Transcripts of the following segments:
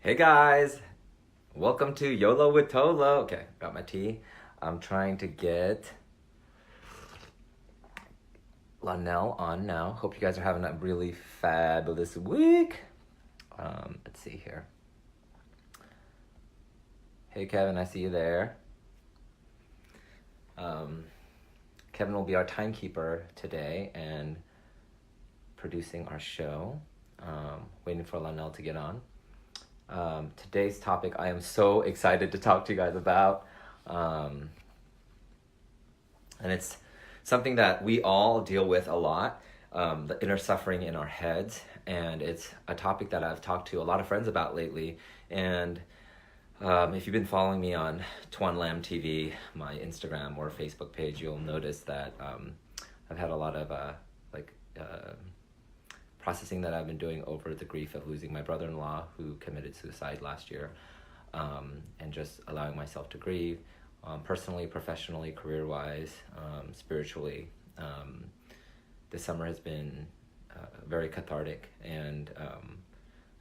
Hey guys, welcome to YOLO with ToLo. Okay, got my tea. I'm trying to get Lonnell on now. Hope you guys are having a really fabulous week. Let's see here. Hey Kevin, I see you there. Kevin will be our timekeeper today and producing our show. Waiting for Lonnell to get on. Today's topic I am so excited to talk to you guys about. And it's something that we all deal with a lot, the inner suffering in our heads. And it's a topic that I've talked to a lot of friends about lately. And if you've been following me on Toan TV, my Instagram or Facebook page, you'll notice that I've had a lot of processing that I've been doing over the grief of losing my brother-in-law who committed suicide last year, and just allowing myself to grieve, personally, professionally, career-wise, spiritually. This summer has been very cathartic, and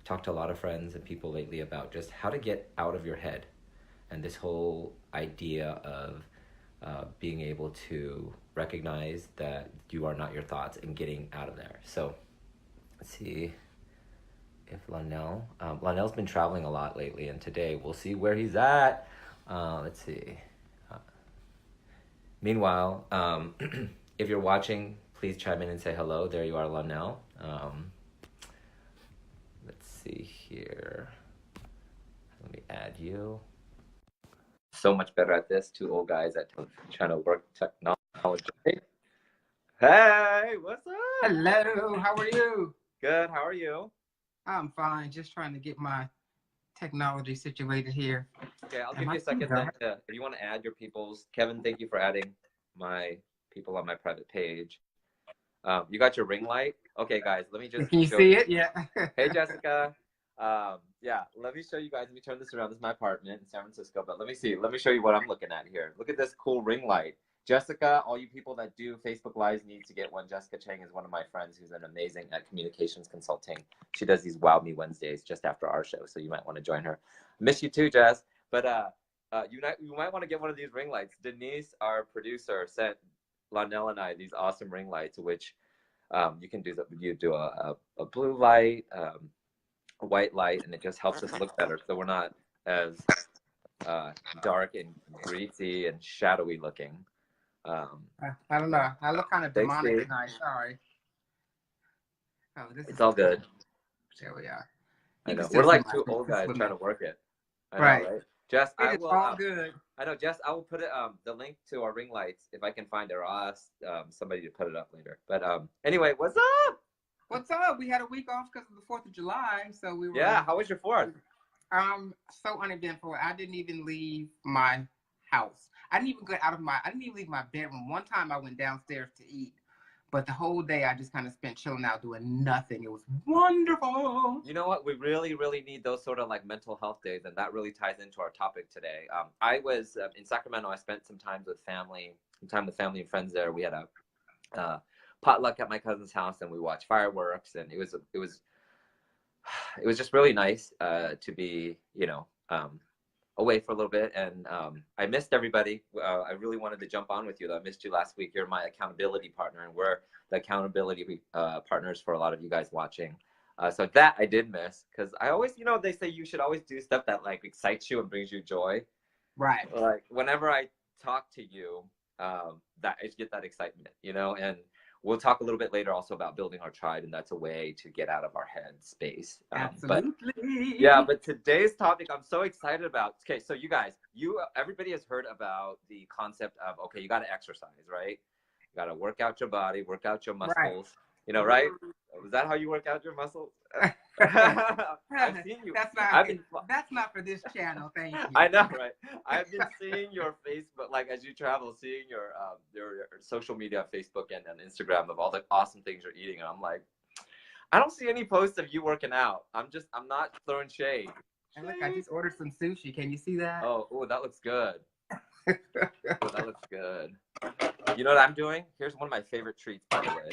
talked to a lot of friends and people lately about just how to get out of your head, and this whole idea of being able to recognize that you are not your thoughts and getting out of there. So let's see if Lonnell's been traveling a lot lately, and today we'll see where he's at. Let's see. Meanwhile, if you're watching, please chime in and say hello. There you are, Lonnell. Let's see here. Let me add you. So much better at this. Two old guys at trying to work technology. Hey, what's up? Hello, how are you? Good, how are you? I'm fine, just trying to get my technology situated here. Okay, I'll give you a second then if you want to add your peoples. Kevin, thank you for adding my people on my private page. You got your ring light? Okay, guys, let me just Can you see it? Yeah. Hey, Jessica. Yeah, let me show you guys. Let me turn this around. This is my apartment in San Francisco, but let me show you what I'm looking at here. Look at this cool ring light. Jessica, all you people that do Facebook Lives need to get one. Jessica Chang is one of my friends who's an amazing at communications consulting. She does these Wow Me Wednesdays just after our show, so you might want to join her. Miss you too, Jess. But you might want to get one of these ring lights. Denise, our producer, sent Lonnell and I these awesome ring lights, which you can do. You do a blue light, a white light, and it just helps us look better, so we're not as dark and greasy and shadowy looking. I don't know. I look kind of demonic tonight. Sorry. Oh, it's all good. There we are. I know. We're like two old guys trying to work it. I know, right? Jess, I will. All good. I know, Jess. I will put it the link to our ring lights if I can find it, or I'll ask somebody to put it up later. But anyway, what's up? What's up? We had a week off because of the 4th of July, so we were. Yeah. How was your 4th? So uneventful. I didn't even leave my house. I didn't even leave my bedroom. One time I went downstairs to eat, but the whole day I just kind of spent chilling out doing nothing. It was wonderful. You know what? We really, really need those sort of like mental health days, and that really ties into our topic today. I was in Sacramento. I spent some time with family and friends there. We had a potluck at my cousin's house, and we watched fireworks, and it was just really nice to be, away for a little bit. And I missed everybody. I really wanted to jump on with you, though. I missed you last week. You're my accountability partner, and we're the accountability partners for a lot of you guys watching. So that I did miss, because I always, they say you should always do stuff that like excites you and brings you joy. Right. Like whenever I talk to you, that I get that excitement, and we'll talk a little bit later also about building our tribe, and that's a way to get out of our head space. Absolutely. But today's topic I'm so excited about. Okay, so you guys, everybody has heard about the concept of, okay, you got to exercise, right? You got to work out your body, work out your muscles, right? Was that how you work out your muscles? I've seen you. That's not for this channel, thank you. I know, right? I've been seeing your Facebook, like as you travel, seeing your social media, Facebook and Instagram, of all the awesome things you're eating, and I'm like, I don't see any posts of you working out. I'm not throwing shade. And look, I just ordered some sushi. Can you see that? Oh, that looks good. That looks good. You know what I'm doing? Here's one of my favorite treats, by the way.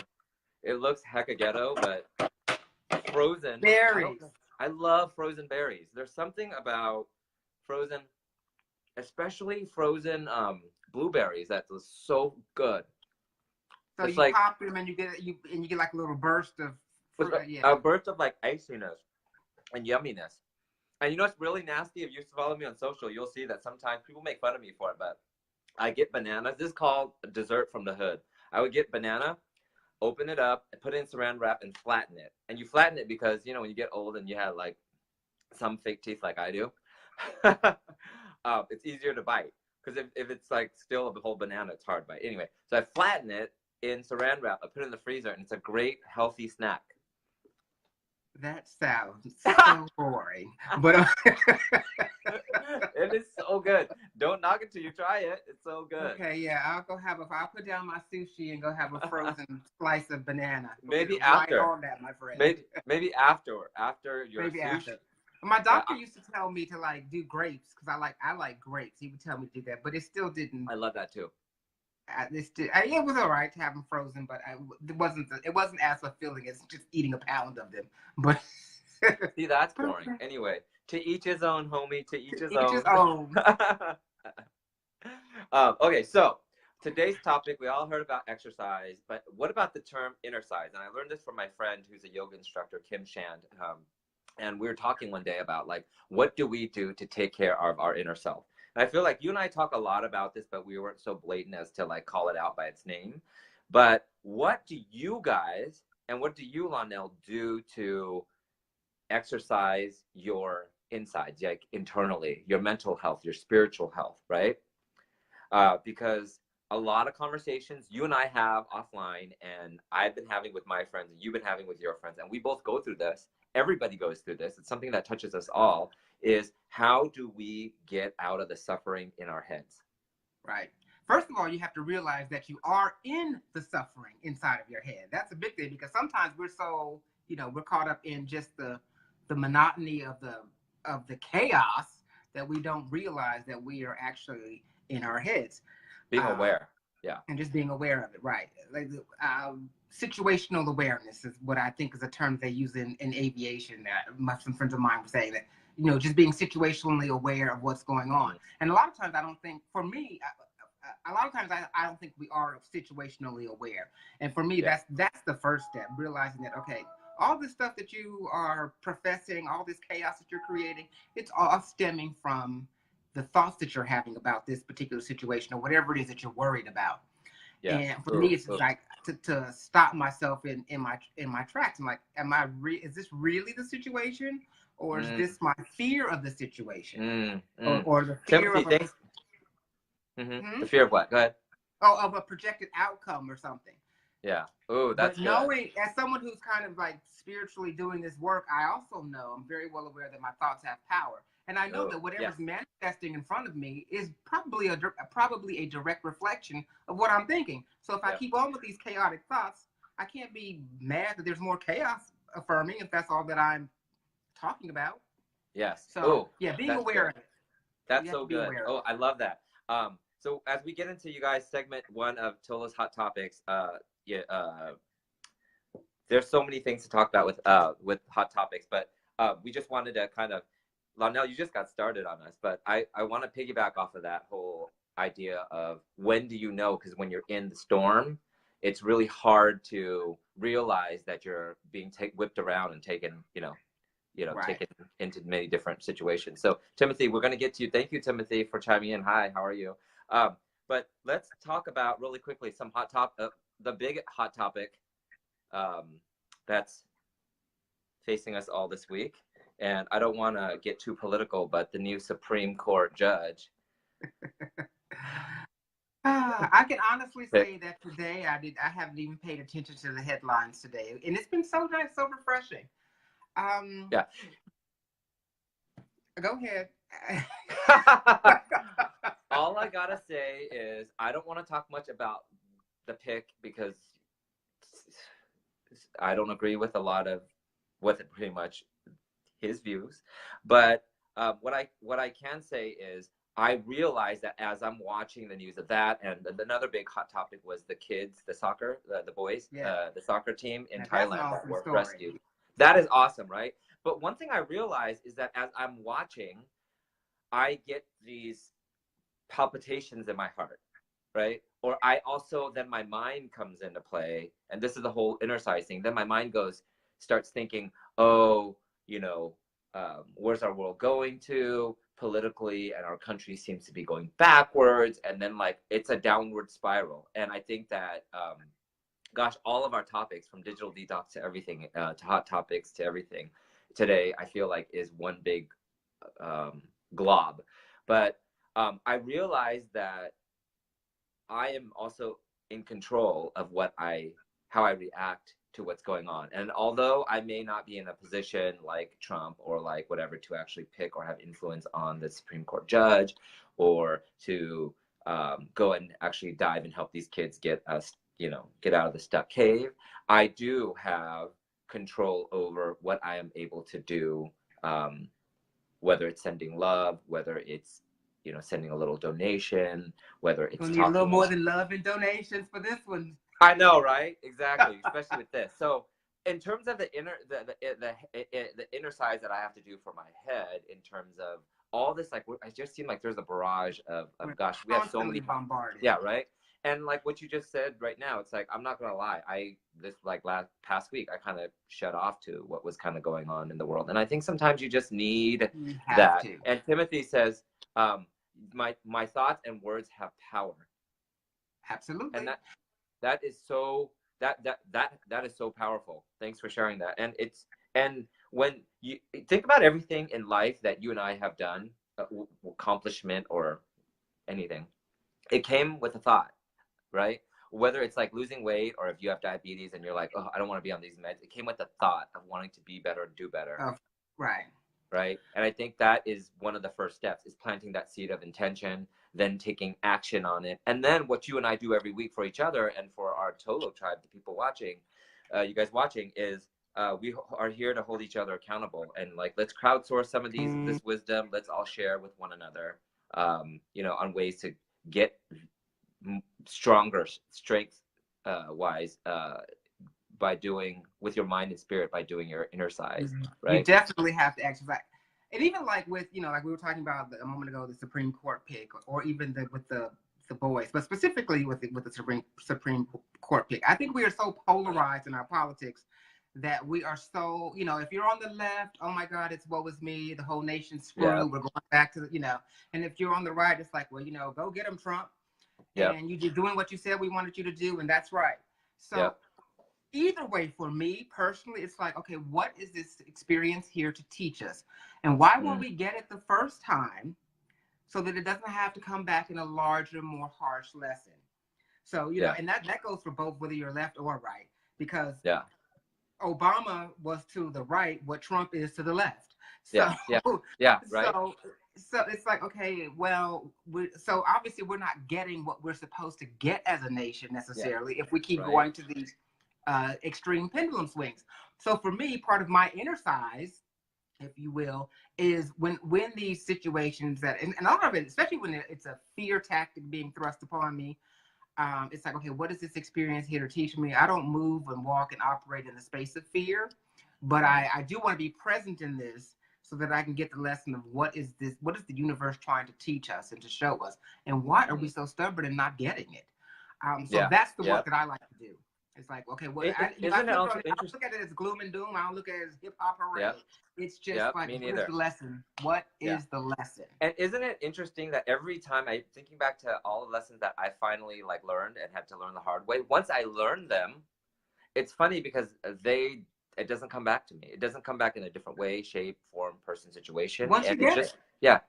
It looks hecka ghetto, but frozen. Berries. I love frozen berries. There's something about frozen, especially frozen blueberries, that was so good. So It's you like pop them and you get like a little burst of fruit. a burst of like iciness and yumminess. And you know what's really nasty? If you follow me on social, you'll see that sometimes people make fun of me for it, but I get bananas. This is called dessert from the hood. I would get banana, open it up, put it in saran wrap, and flatten it. And you flatten it because, you know, when you get old and you have like some fake teeth like I do, it's easier to bite. Because if it's like still a whole banana, it's hard to bite. Anyway, so I flatten it in saran wrap. I put it in the freezer, and it's a great healthy snack. That sounds so boring, but it is so good. Don't knock it till you try it. It's so good. Okay, yeah, I'll put down my sushi and go have a frozen slice of banana. Maybe after. Right on that, my friend. Maybe after your maybe sushi. After. My doctor used to tell me to like do grapes because I like grapes. He would tell me to do that, but it still didn't. I love that too. It was all right to have them frozen, but it wasn't as fulfilling as just eating a pound of them. But see, that's boring. Anyway, to each his own, homie. To each his own. Okay, so today's topic, we all heard about exercise, but what about the term Innercise? And I learned this from my friend who's a yoga instructor, Kim Shand. And we were talking one day about like, what do we do to take care of our inner self? And I feel like you and I talk a lot about this, but we weren't so blatant as to like call it out by its name. But what do you guys, and what do you, Lonnell, do to exercise your insides, like internally, your mental health, your spiritual health, right? Because a lot of conversations you and I have offline, and I've been having with my friends, and you've been having with your friends, and we both go through this. Everybody goes through this. It's something that touches us all, is how do we get out of the suffering in our heads? Right. First of all, you have to realize that you are in the suffering inside of your head. That's a big thing, because sometimes we're so, we're caught up in just the monotony of the chaos that we don't realize that we are actually in our heads. Being aware. Yeah. And just being aware of it, right. Like situational awareness is what I think is a term they use in aviation. Some friends of mine were saying that, just being situationally aware of what's going on. And a lot of times I don't think, for me, a lot of times I don't think we are situationally aware. And for me, that's the first step, realizing that, okay, all this stuff that you are professing, all this chaos that you're creating, it's all stemming from the thoughts that you're having about this particular situation or whatever it is that you're worried about. Yeah. And for me, it's like to stop myself in my tracks. I'm like, is this really the situation, or is this my fear of the situation, or the fear of the fear of what? Go ahead. Oh, of a projected outcome or something. Yeah. Oh, that's but knowing, as someone who's kind of like spiritually doing this work, I also know, I'm very well aware that my thoughts have power. And I know that whatever's manifesting in front of me is probably a direct reflection of what I'm thinking. So if I keep on with these chaotic thoughts, I can't be mad that there's more chaos affirming if that's all that I'm talking about. Yes. So being aware of it. That's so good. Oh, I love that. So as we get into, you guys, segment 1 of ToLo's Hot Topics, there's so many things to talk about with Hot Topics, but we just wanted to kind of, Lonnell, you just got started on us, but I want to piggyback off of that whole idea of when do you know? Because when you're in the storm, it's really hard to realize that you're being whipped around and taken, taken into many different situations. So Timothy, we're going to get to you. Thank you, Timothy, for chiming in. Hi, how are you? But let's talk about really quickly some the big hot topic that's facing us all this week. And I don't want to get too political, but the new Supreme Court judge. I can honestly say that today I haven't even paid attention to the headlines today, and it's been so nice, so refreshing. Yeah. Go ahead. All I gotta say is I don't want to talk much about the pick because I don't agree with a lot of pretty much his views, but what I can say is I realized that as I'm watching the news of that, and another big hot topic was the kids, the soccer, the boys, the soccer team in Thailand that were rescued. That is awesome, right? But one thing I realize is that as I'm watching, I get these palpitations in my heart, right? Or I also, then my mind comes into play, and this is the whole Innercise thing. Then my mind starts thinking, oh, where's our world going to politically, and our country seems to be going backwards, and then like it's a downward spiral. And I think that, gosh, all of our topics, from digital detox to everything, to hot topics to everything today, I feel like is one big glob. But I realized that I am also in control of how I react to what's going on. And although I may not be in a position like Trump or like whatever to actually pick or have influence on the Supreme Court judge, or to go and actually dive and help these kids get out of the stuck cave, I do have control over what I am able to do, whether it's sending love, whether it's sending a little donation, whether it's talking. Need a little more than love and donations for this one. I know, right? Exactly, especially with this. So, in terms of the Innercise that I have to do for my head, in terms of all this, like I just seem like there's a barrage of gosh, we have so many bombarded. Yeah, right. And like what you just said right now, it's like, I'm not gonna lie, past week I kind of shut off to what was kind of going on in the world, and I think sometimes you just need that. And Timothy says, my thoughts and words have power. Absolutely. And that is so powerful. Thanks for sharing that. And when you think about everything in life that you and I have done, accomplishment or anything, it came with a thought, right? Whether it's like losing weight, or if you have diabetes and you're like, oh, I don't want to be on these meds, it came with the thought of wanting to be better and do better. Oh, right. And I think that is one of the first steps, is planting that seed of intention, then taking action on it. And then what you and I do every week for each other and for our ToLo tribe, the people watching, you guys watching, is we are here to hold each other accountable, and like, let's crowdsource some of this wisdom. Let's all share with one another, on ways to get stronger, strength wise, by doing with your mind and spirit, by doing your Innercise, right? You definitely have to exercise. And even like with, like we were talking about a moment ago, the Supreme Court pick, or even with the boys, but specifically with the Supreme Court pick. I think we are so polarized in our politics that we are so, if you're on the left, oh my God, it's woe is me, the whole nation's screwed, we're going back to, and if you're on the right, it's like, well, go get him, Trump. And you're doing what you said we wanted you to do, and that's right. So either way, for me personally, it's like, okay, what is this experience here to teach us? And why won't we get it the first time, so that it doesn't have to come back in a larger, more harsh lesson? So, and that goes for both, whether you're left or right, because Obama was to the right what Trump is to the left. So, right. So it's like, okay, well, so obviously we're not getting what we're supposed to get as a nation necessarily if we keep going to these extreme pendulum swings. So for me, part of my Innercise, if you will, is when these situations and a lot of it, especially when it's a fear tactic being thrust upon me, it's like, okay, what is this experience here to teach me? I don't move and walk and operate in the space of fear, but I do want to be present in this, so that I can get the lesson of what is the universe trying to teach us and to show us, and why are we so stubborn and not getting it? So that's the work that I like to do. It's like, okay, well, I don't look at it as gloom and doom. I don't look at it as hip hop parade. It's just like, what is the lesson? What is the lesson? And isn't it interesting that every time thinking back to all the lessons that I finally like learned and had to learn the hard way, once I learned them, it's funny because it doesn't come back to me. It doesn't come back in a different way, shape, form, person, situation. Once you get it.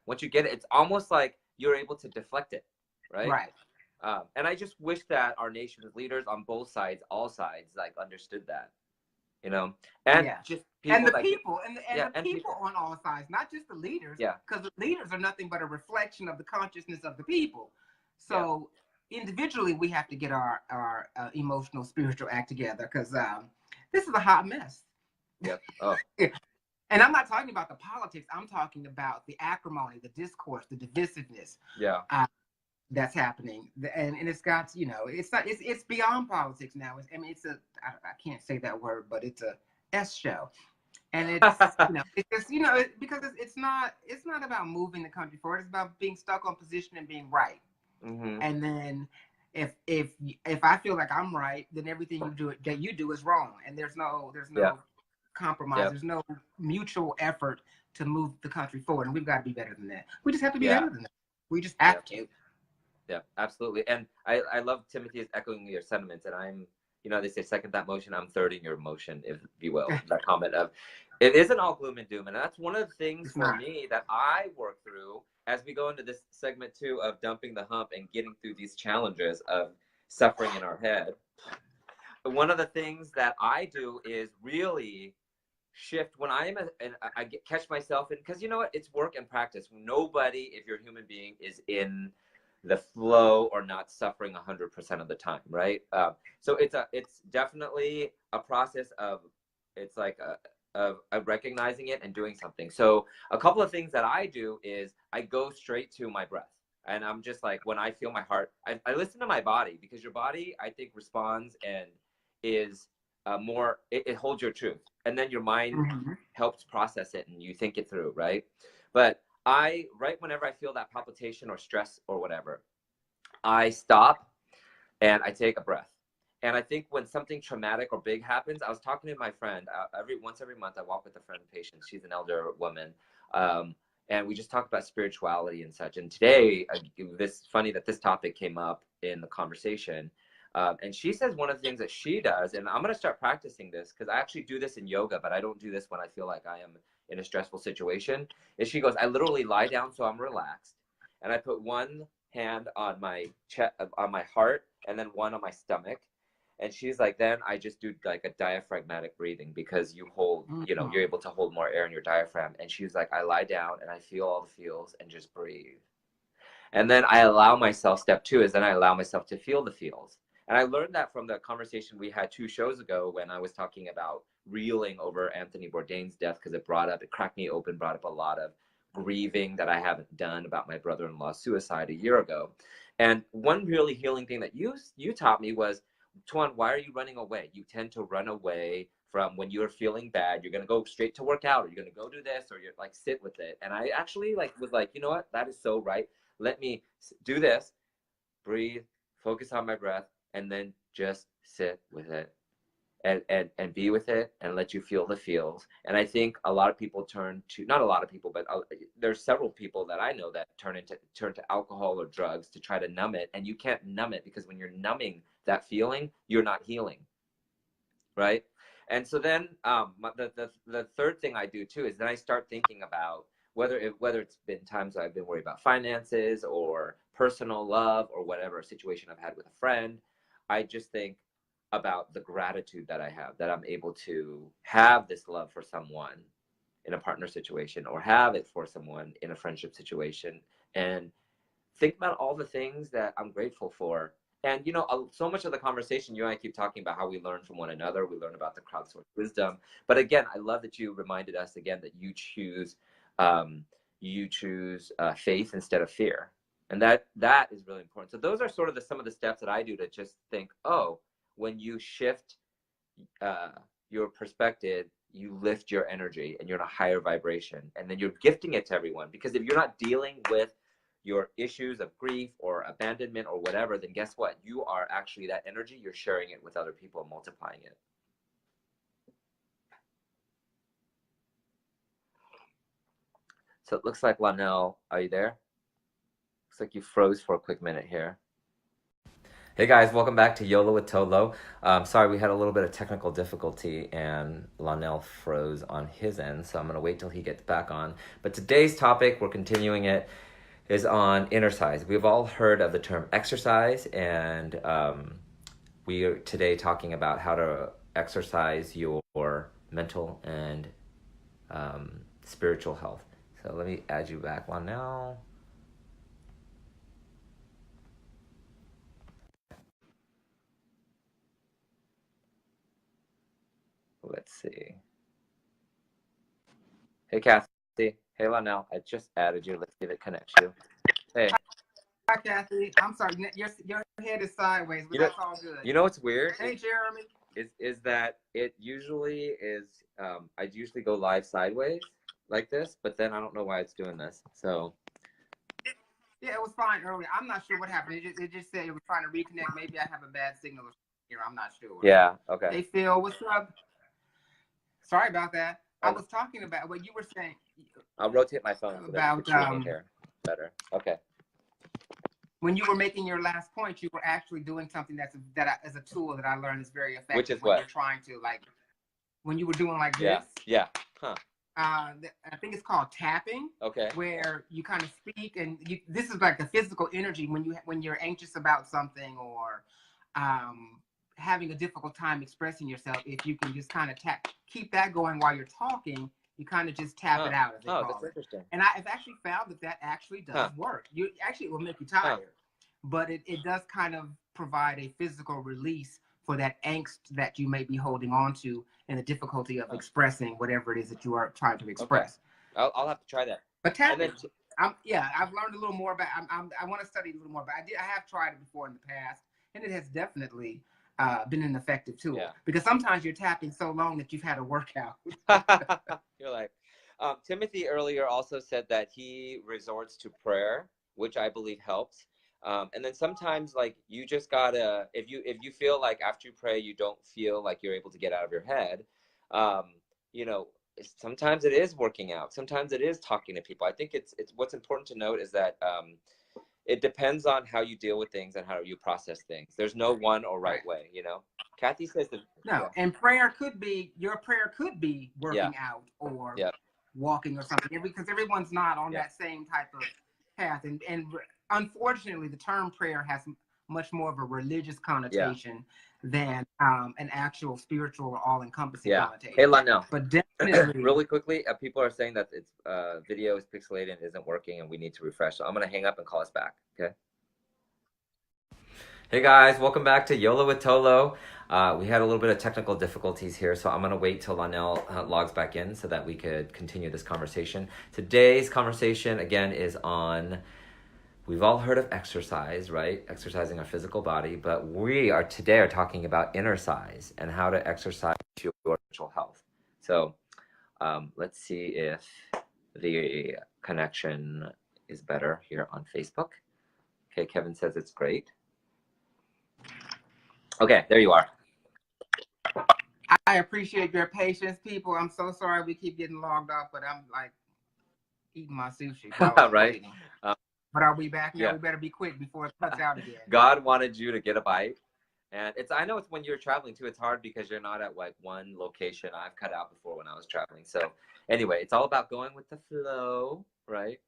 Once you get it, it's almost like you're able to deflect it, right? Right. And I just wish that our nation's leaders on both sides, all sides, like understood that, and just people, the people on all sides, not just the leaders, because the leaders are nothing but a reflection of the consciousness of the people. So individually, we have to get our emotional, spiritual act together, because this is a hot mess. And I'm not talking about the politics. I'm talking about the acrimony, the discourse, the divisiveness. That's happening, and it's got, it's beyond politics now. I can't say that word, but it's a S show. And it's, it's just, because it's not about moving the country forward. It's about being stuck on position and being right. Mm-hmm. And then if I feel like I'm right, then everything you do is wrong. And there's no compromise. Yep. There's no mutual effort to move the country forward. And we've got to be better than that. We just have to be better than that. We just have to. Yeah, absolutely. And I love Timothy is echoing your sentiments, and I'm, they say second that motion, I'm third in your motion, if you will. That comment of, it isn't all gloom and doom. And that's one of the things for me that I work through as we go into this segment too of dumping the hump and getting through these challenges of suffering in our head. But one of the things that I do is really shift when I catch myself in, because you know what, it's work and practice. Nobody, if you're a human being, is in the flow or not suffering 100% of the time, right? So it's definitely a process of, it's like of recognizing it and doing something. So a couple of things that I do is I go straight to my breath, and I'm just like, when I feel my heart, I listen to my body, because your body, I think, responds and is more, it holds your truth, and then your mind helps process it and you think it through, right? But right whenever I feel that palpitation or stress or whatever, I stop and I take a breath. And I think when something traumatic or big happens, I was talking to my friend, once every month I walk with a friend patient. She's an elder woman. And we just talk about spirituality and such. And today, it's funny that this topic came up in the conversation. And she says one of the things that she does, and I'm going to start practicing this, because I actually do this in yoga, but I don't do this when I feel like I am in a stressful situation, is she goes, I literally lie down so I'm relaxed, and I put one hand on my chest, on my heart, and then one on my stomach. And she's like, then I just do like a diaphragmatic breathing, because you hold, you're able to hold more air in your diaphragm. And she's like, I lie down and I feel all the feels and just breathe. And then I allow myself, step two is then I allow myself to feel the feels. And I learned that from the conversation we had 2 shows ago when I was talking about reeling over Anthony Bourdain's death, because it cracked me open, brought up a lot of grieving that I haven't done about my brother-in-law's suicide a year ago. And one really healing thing that you taught me was, Toan, why are you running away? You tend to run away from when you're feeling bad. You're going to go straight to work out, or you're going to go do this, or you're like, sit with it. And I actually was like, you know what? That is so right. Let me do this, breathe, focus on my breath, and then just sit with it and be with it and let you feel the feels. And I think a lot of people not a lot of people, but there's several people that I know that turn to alcohol or drugs to try to numb it. And you can't numb it, because when you're numbing that feeling, you're not healing, right? And so then the third thing I do too is then I start thinking about whether it's been times I've been worried about finances or personal love or whatever situation I've had with a friend. I just think about the gratitude that I have, that I'm able to have this love for someone in a partner situation, or have it for someone in a friendship situation, and think about all the things that I'm grateful for. And, so much of the conversation, you and I keep talking about how we learn from one another. We learn about the crowdsourced wisdom. But again, I love that you reminded us again that you choose faith instead of fear. And that is really important. So those are sort of some of the steps that I do to just think, oh, when you shift your perspective, you lift your energy and you're in a higher vibration. And then you're gifting it to everyone. Because if you're not dealing with your issues of grief or abandonment or whatever, then guess what? You are actually that energy. You're sharing it with other people and multiplying it. So it looks like, Lonnell, are you there? Looks like you froze for a quick minute here. Hey guys, welcome back to YOLO with ToLo. Sorry, we had a little bit of technical difficulty and Lonnell froze on his end, so I'm going to wait till he gets back on. But today's topic, we're continuing it, is on Innercise. We've all heard of the term exercise, and we are today talking about how to exercise your mental and spiritual health. So let me add you back, Lonnell. Let's see. Hey, Kathy. Hey, Lonnell. I just added you. Let's see if it connects you. Hey. Hi, Kathy. I'm sorry. Your head is sideways, but that's all good. You know what's weird? Hey, Jeremy. is that it usually is. I usually go live sideways like this, but then I don't know why it's doing this. So yeah, it was fine earlier. I'm not sure what happened. It just said it was trying to reconnect. Maybe I have a bad signal here. I'm not sure. yeah, okay. Hey Phil, what's up? Sorry about that. I Oh. was talking about what you were saying. I'll rotate my phone so that about you can see me here better. Okay. When you were making your last point, you were actually doing something that is a tool that I learned is very effective. Which is when what? You're trying to when you were doing like Yeah. this. Yeah. Huh. I think it's called tapping. Okay. Where you kind of speak, and this is like the physical energy when you're anxious about something or having a difficult time expressing yourself. If you can just kind of keep that going while you're talking, you kind of just tap it out. As they call that's it. interesting. And I've actually found that actually does work. It will make you tired, but it does kind of provide a physical release for that angst that you may be holding on to and the difficulty of expressing whatever it is that you are trying to express. Okay. I'll have to try that. But tapping, I've learned a little more about. I want to study a little more, but I have tried it before in the past, and it has definitely been an effective tool. Yeah. Because sometimes you're tapping so long that you've had a workout. You're like, Timothy earlier also said that he resorts to prayer, which I believe helps. And then sometimes like you just gotta, if you feel like after you pray, you don't feel like you're able to get out of your head, you know, sometimes it is working out. Sometimes it is talking to people. I think it's what's important to note is that, it depends on how you deal with things and how you process things. There's no one or right way, you know. Kathy says that. No, and your prayer could be working out or walking or something, because everyone's not on that same type of path. And unfortunately, the term prayer has much more of a religious connotation than an actual spiritual or all-encompassing connotation. Hey, Lonnell. But definitely, really quickly, people are saying that its video is pixelated and isn't working, and we need to refresh. So I'm gonna hang up and call us back. Okay. Hey guys, welcome back to YOLO with ToLo. We had a little bit of technical difficulties here, so I'm gonna wait till Lonnell logs back in so that we could continue this conversation. Today's conversation again is on. We've all heard of exercise, right? Exercising our physical body, but we are today talking about Innercise and how to exercise your spiritual health. So let's see if the connection is better here on Facebook. Okay, Kevin says it's great. Okay, there you are. I appreciate your patience, people. I'm so sorry we keep getting logged off, but I'm like eating my sushi. Right. But are we back now? We better be quick before it cuts out again. God wanted you to get a bite. And I know it's when you're traveling too, it's hard because you're not at like one location. I've cut out before when I was traveling. So anyway, it's all about going with the flow, right?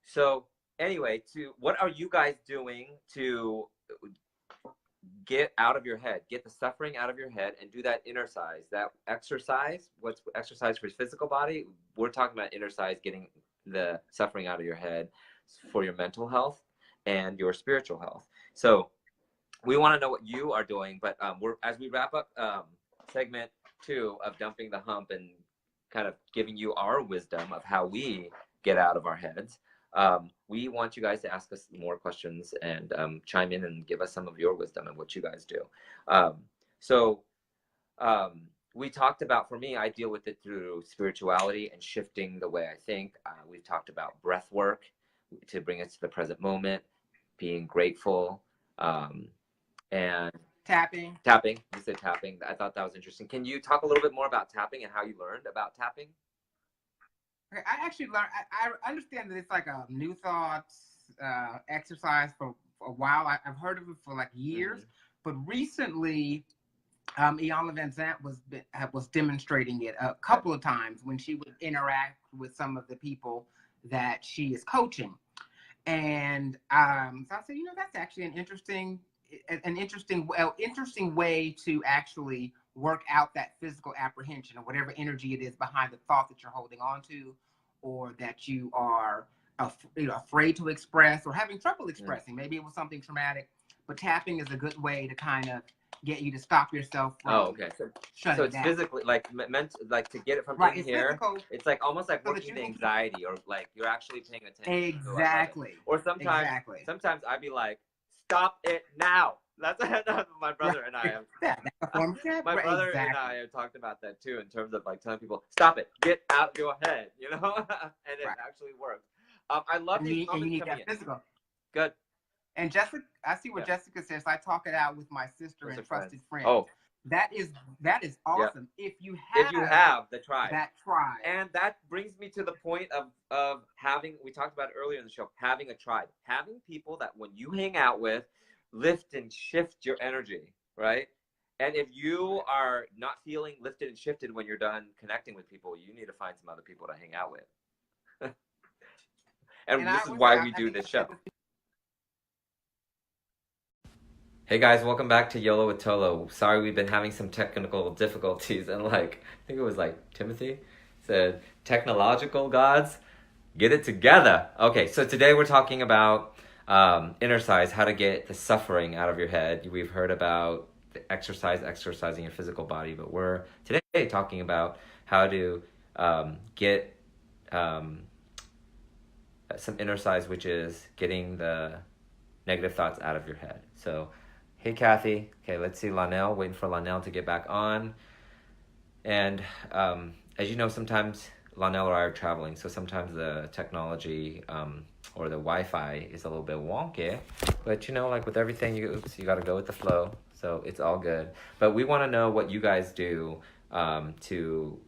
So anyway, what are you guys doing to get out of your head, get the suffering out of your head and do that Innercise, that exercise? What's exercise for your physical body? We're talking about Innercise, getting the suffering out of your head for your mental health and your spiritual health. So we want to know what you are doing, but as we wrap up segment 2 of dumping the hump and kind of giving you our wisdom of how we get out of our heads, we want you guys to ask us more questions and chime in and give us some of your wisdom and what you guys do. We talked about, for me, I deal with it through spirituality and shifting the way I think. We've talked about breath work to bring us to the present moment, being grateful, and tapping. You said tapping. I thought that was interesting. Can you talk a little bit more about tapping and how you learned about tapping? Okay, I actually learned. I understand that it's like a new thoughts exercise for a while. I've heard of it for like years, but recently, Iyanla Vanzant was demonstrating it a couple of times when she would interact with some of the people that she is coaching, and so I said, that's actually an interesting way to actually work out that physical apprehension or whatever energy it is behind the thought that you're holding on to, or that you are afraid to express or having trouble expressing. Maybe it was something traumatic, but tapping is a good way to kind of get you to stop yourself from so it's down. Physically meant like to get it from in here. Physical, it's like almost like working the anxiety, or like you're actually paying attention. Exactly. Or sometimes I'd be like, stop it now. That's my brother and I have. That's a form of therapy. My brother and I have talked about that too, in terms of like telling people, stop it, get out your head, you know, and it actually works. I love these comments you need coming that in. physical. Good. And Jessica, I see what Jessica says. I talk it out with my sister and trusted friends. Oh, that is awesome. Yeah. If you have the tribe, and that brings me to the point of having. We talked about it earlier in the show, having a tribe, having people that when you hang out with, lift and shift your energy, right? And if you are not feeling lifted and shifted when you're done connecting with people, you need to find some other people to hang out with. and this is why we do this show. Hey guys, welcome back to YOLO with ToLo. Sorry, we've been having some technical difficulties, and like, I think it was like Timothy said, technological gods, get it together. Okay, so today we're talking about Innercise, how to get the suffering out of your head. We've heard about the exercising your physical body, but we're today talking about how to get some Innercise, which is getting the negative thoughts out of your head. So, hey Kathy. Okay, let's see Lonnell, waiting for Lonnell to get back on. And as you know, sometimes Lonnell or I are traveling, so sometimes the technology or the Wi-Fi is a little bit wonky. But you know, like with everything, you got to go with the flow. So it's all good. But we want to know what you guys do to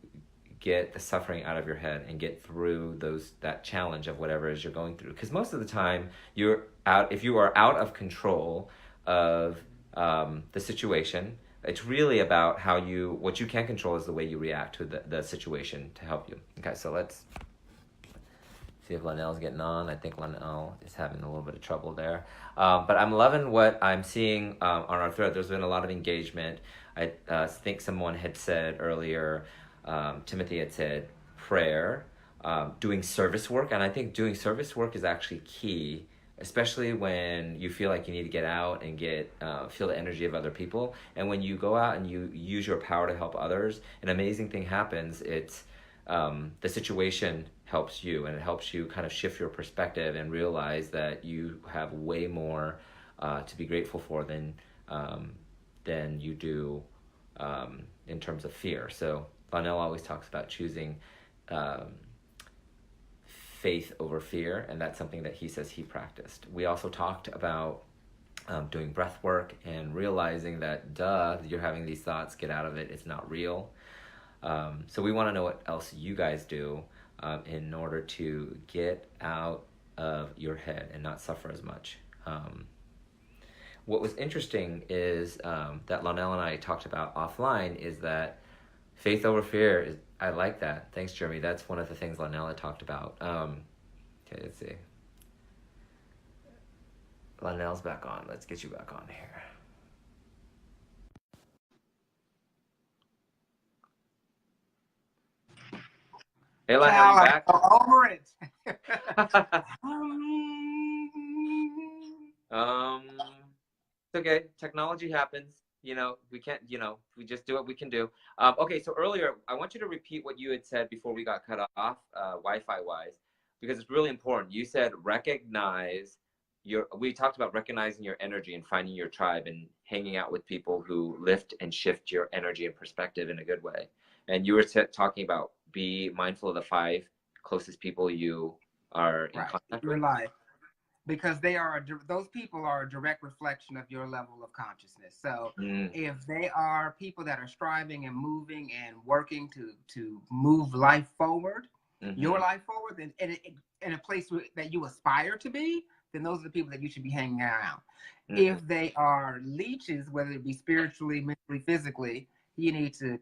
get the suffering out of your head and get through that challenge of whatever it is you're going through. Because most of the time, if you are out of control of the situation, it's really about what you can control is the way you react to the situation to help you. Okay, so let's see if Lonnell's getting on. I think Lonnell is having a little bit of trouble there. But I'm loving what I'm seeing on our thread. There's been a lot of engagement. I think someone had said earlier, Timothy had said prayer, doing service work. And I think doing service work is actually key, especially when you feel like you need to get out and feel the energy of other people. And when you go out and you use your power to help others, an amazing thing happens. It's the situation helps you, and it helps you kind of shift your perspective and realize that you have way more to be grateful for than you do in terms of fear. So Lonnell always talks about choosing faith over fear, and that's something that he says he practiced. We also talked about doing breath work and realizing that you're having these thoughts, get out of it, it's not real. So we want to know what else you guys do in order to get out of your head and not suffer as much. What was interesting is that Lonnell and I talked about offline is that faith over fear I like that. Thanks, Jeremy. That's one of the things Lonnell had talked about. Okay, let's see. Lonnell's back on. Let's get you back on here. Hey, Lonnell, you back? Over it. It's okay. Technology happens. You know, we can't, we just do what we can do. Okay, so earlier, I want you to repeat what you had said before we got cut off, Wi-Fi wise, because it's really important. You said we talked about recognizing your energy and finding your tribe and hanging out with people who lift and shift your energy and perspective in a good way. And you were talking about be mindful of the 5 closest people you are in contact with. Life. Because those people are a direct reflection of your level of consciousness. So if they are people that are striving and moving and working to move life forward, your life forward, in a place that you aspire to be, then those are the people that you should be hanging around. If they are leeches, whether it be spiritually, mentally, physically, you need to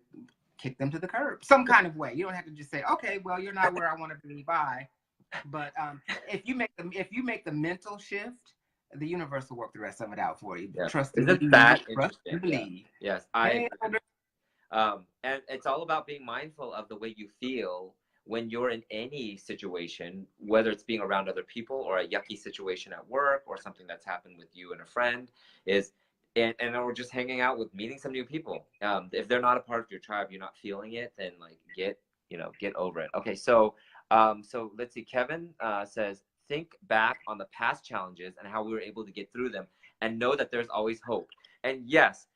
kick them to the curb some kind of way. You don't have to just say, okay, well, you're not where I want to be, bye. But if you make the mental shift, the universe will work the rest of it out for you. Yes. Trust Isn't that interesting? and believe. Yes, I agree. And it's all about being mindful of the way you feel when you're in any situation, whether it's being around other people or a yucky situation at work or something that's happened with you and a friend, or just hanging out with meeting some new people. If they're not a part of your tribe, you're not feeling it, then like get over it. Okay, so let's see. Kevin says, think back on the past challenges and how we were able to get through them and know that there's always hope. And yes,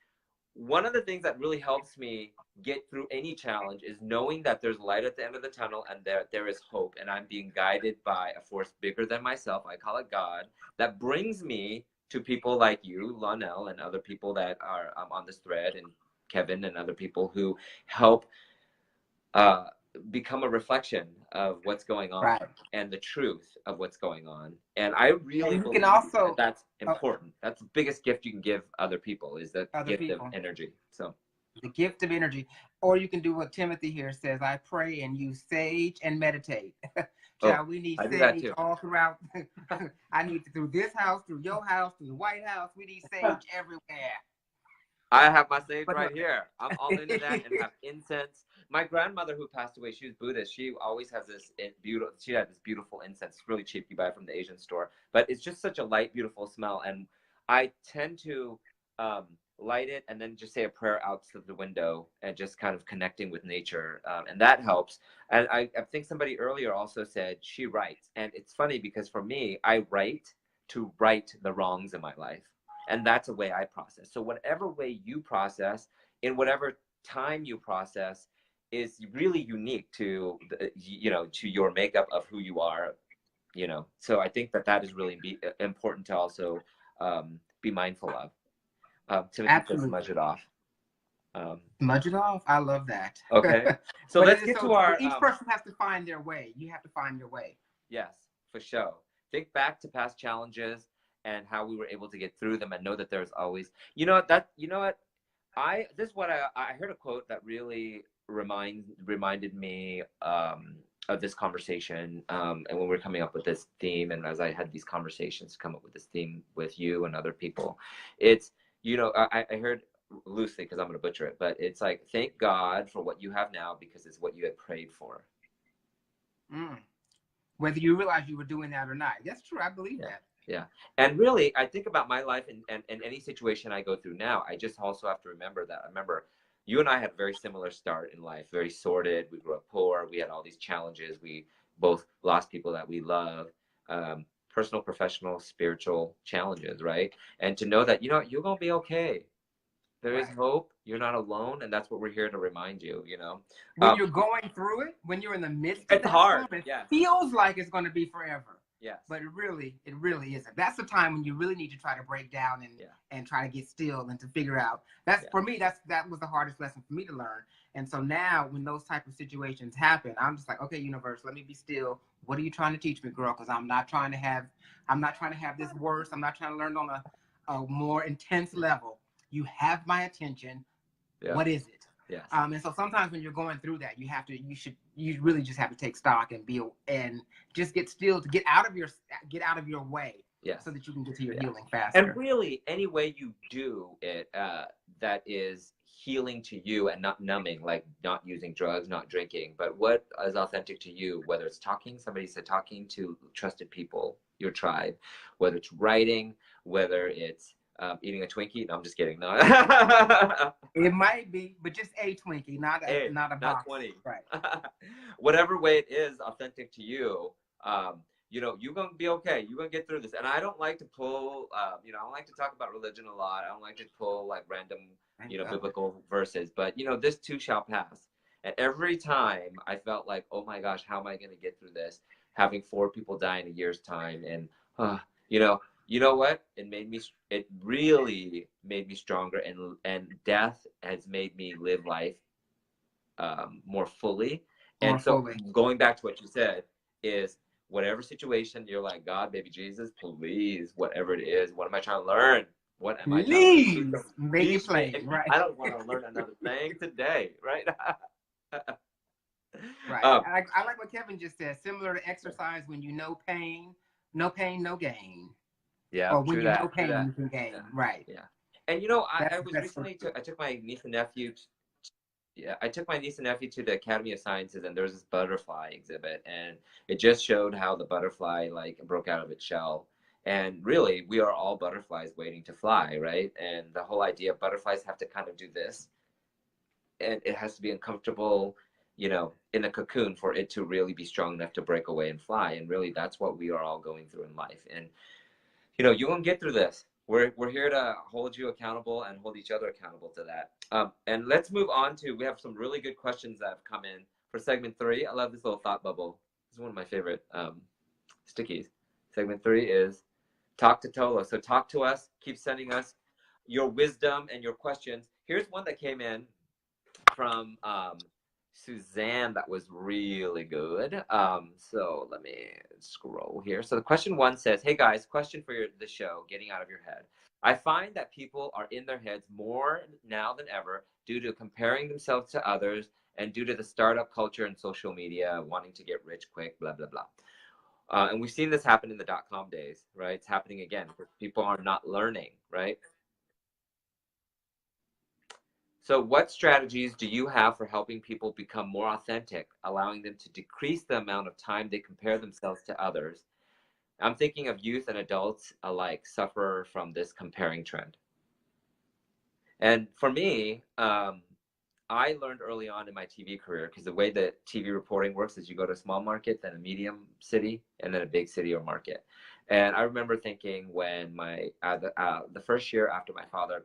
one of the things that really helps me get through any challenge is knowing that there's light at the end of the tunnel and there is hope, and I'm being guided by a force bigger than myself. I call it God, that brings me to people like you, Lonnell, and other people that are on this thread, and Kevin and other people who help become a reflection of what's going on, Right. and the truth of what's going on. And I really And you can believe also, that that's important. That's the biggest gift you can give other people, is the other gift people. of energy. So The gift of energy. Or you can do what Timothy here says, I pray and use sage and meditate. Child, we need sage all throughout. I need to, through this house, through your house, through the White House. We need sage everywhere. I have my sage right here. I'm all into that, and have incense. My grandmother, who passed away, she was Buddhist. She always has this beautiful. She had this beautiful incense. It's really cheap. You buy it from the Asian store, but it's just such a light, beautiful smell. And I tend to light it and then just say a prayer out to the window, and just kind of connecting with nature, and that helps. And I think somebody earlier also said she writes, and it's funny because for me, I write to right the wrongs in my life. And that's a way I process. So whatever way you process, in whatever time you process, is really unique to, you know, to your makeup of who you are, you know. So I think that that is really important to also be mindful of. Timothy says smudge it off. Smudge it off. I love that. Okay. So let's get to our. Each person has to find their way. You have to find your way. Yes, for sure. Think back to past challenges and how we were able to get through them, and know that there's always, this is what I heard a quote that really reminded me of this conversation, and when we're coming up with this theme, and as I had these conversations to come up with this theme with you and other people, it's, I heard loosely, because I'm going to butcher it, but it's like, thank God for what you have now, because it's what you had prayed for. Whether you realize you were doing that or not. That's true. I believe that. Yeah. And really, I think about my life, and any situation I go through now, I just also have to remember that. I remember you and I had a very similar start in life, very sordid. We grew up poor. We had all these challenges. We both lost people that we love, personal, professional, spiritual challenges, right? And to know that, you're going to be okay. There is hope. You're not alone. And that's what we're here to remind you, When you're going through it, when you're in the midst of it's hard. Storm, it feels like it's going to be forever. Yes. But it really isn't. That's the time when you really need to try to break down and try to get still and to figure out. For me, that was the hardest lesson for me to learn. And so now when those type of situations happen, I'm just like, okay, universe, let me be still. What are you trying to teach me, girl? Because I'm not trying to have this worse. I'm not trying to learn on a more intense level. You have my attention. Yeah. What is it? Yes. And so sometimes when you're going through that, you really just have to take stock and just get still, to get out of your way. Yes. So that you can get to your healing faster. And really, any way you do it that is healing to you and not numbing, like not using drugs, not drinking, but what is authentic to you, whether it's somebody said talking to trusted people, your tribe, whether it's writing, whether it's eating a Twinkie. No, I'm just kidding. No. It might be, but just a Twinkie, not a box. Not 20. Right. Whatever way it is authentic to you, you're going to be okay. You're going to get through this. And I don't like to pull, I don't like to talk about religion a lot. I don't like to pull like random, biblical verses, but this too shall pass. And every time I felt like, oh my gosh, how am I going to get through this? Having 4 people die in a year's time. And, you know what? It really made me stronger, and death has made me live life more fully. And so going back to what you said is, whatever situation you're like, God, baby Jesus, please, whatever it is, what am I trying to learn? What am I trying to make it plain, right? I don't want to learn another thing today, right? Right. I like what Kevin just said. Similar to exercise, when you know pain, no gain. Yeah. Or when you know pain, you can gain. Yeah. Right. Yeah. And I was recently I took my niece and nephew. I took my niece and nephew to the Academy of Sciences, and there was this butterfly exhibit, and it just showed how the butterfly broke out of its shell. And really, we are all butterflies waiting to fly, right? And the whole idea of butterflies have to kind of do this, and it has to be uncomfortable, in a cocoon for it to really be strong enough to break away and fly. And really, that's what we are all going through in life. And you're going to get through this. we're here to hold you accountable and hold each other accountable to that. And let's move on to, we have some really good questions that have come in for segment 3. I love this little thought bubble. This is one of my favorite stickies. Segment 3 is talk to ToLo. So talk to us. Keep sending us your wisdom and your questions. Here's one that came in from Suzanne that was really good. So let me scroll here. So the question 1 says, hey guys, question for the show, Getting Out of Your Head. I find that people are in their heads more now than ever due to comparing themselves to others and due to the startup culture and social media, wanting to get rich quick, blah, blah, blah. And we've seen this happen in the .com days, right? It's happening again because people are not learning, right? So what strategies do you have for helping people become more authentic, allowing them to decrease the amount of time they compare themselves to others? I'm thinking of youth and adults alike suffer from this comparing trend. And for me, I learned early on in my TV career, because the way that TV reporting works is you go to a small market, then a medium city, and then a big city or market. And I remember thinking when the first year after my father